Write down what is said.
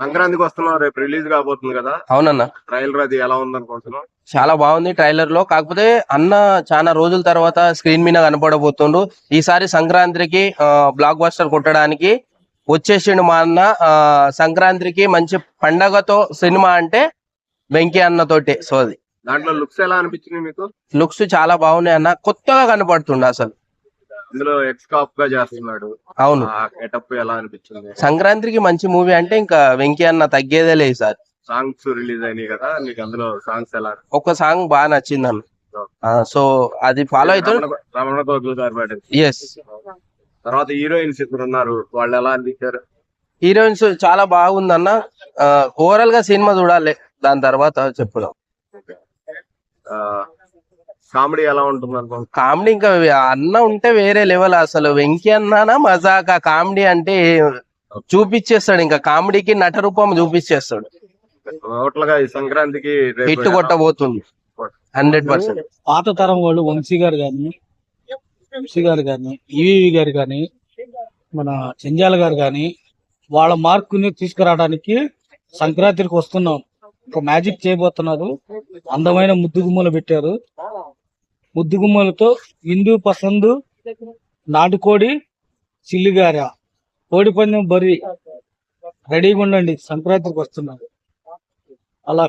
సంక్రాంతికి వస్తున్నాం, రేపు రిలీజ్ కాబోతుంది కదా. అవునన్నా, ట్రైలర్ అది ఎలా ఉందనుకుంటున్నాం? చాలా బాగుంది ట్రైలర్ లో. కాకపోతే అన్న చాలా రోజుల తర్వాత స్క్రీన్ మీద కనపడబోతుండు. ఈసారి సంక్రాంతికి బ్లాక్ బస్టర్ కొట్టడానికి వచ్చేసిండు మా అన్న. సంక్రాంతికి మంచి పండగతో సినిమా అంటే వెంకీ అన్న తోటే. సో అది దాంట్లో లుక్స్ ఎలా అనిపించింది మీకు? లుక్స్ చాలా బాగున్నాయి అన్న, కొత్తగా కనపడుతుండు అసలు. ఇందులో ఎక్స్కాప్ గా చేస్తున్నాడు. అవును, గెటప్ ఎలా అనిపించింది? సంక్రాంతికి మంచి మూవీ అంటే ఇంకా వెంకీ అన్న తగ్గేదే లేదు సార్. సాంగ్స్ రిలీజ్ అయినాయి కదా, నీకు అందులో సాంగ్స్ ఎలా? ఒక సాంగ్ బాగా నచ్చింది అన్న. సో అది ఫాలో అవుతుంది. రమణతో చూసారు పాడింది. ఎస్. తర్వాత హీరోయిన్స్ ఇప్పుడు ఉన్నారు, వాళ్ళు ఎలా అనిపించారు? హీరోయిన్స్ చాలా బాగుందన్న. ఓవరాల్ గా సినిమా చూడాలి, దాని తర్వాత చెప్పుదాం. కామెడీ ఎలా ఉంటుంది అనుకో? కామెడీ ఇంకా అన్న ఉంటే వేరే లెవెల్ అసలు. వెంకీ అన్న మజాక కామెడీ అంటే చూపించేస్తాడు. ఇంకా కామెడీకి నట రూపం చూపించేస్తాడు. టోటల్గా ఈ సంక్రాంతికి హిట్ కొట్టబోతుంది 100%. పాత తరం వాళ్ళు వంశీ గారు కానీ ఈవీవి గారు కానీ మన చెంజాల గారు కానీ వాళ్ళ మార్కుని తీసుకురావడానికి సంక్రాంతికి వస్తున్నాం. ఒక మ్యాజిక్ చేయబోతున్నారు. అందమైన ముద్దుగుమ్మలు పెట్టారు. ముద్దుగుమ్మలతో హిందూ పసందు, నాటుకోడి, చిల్లిగార, కోడి పందెం బరి రెడీగా ఉండండి, సంక్రాంతికి వస్తున్నారు. అలా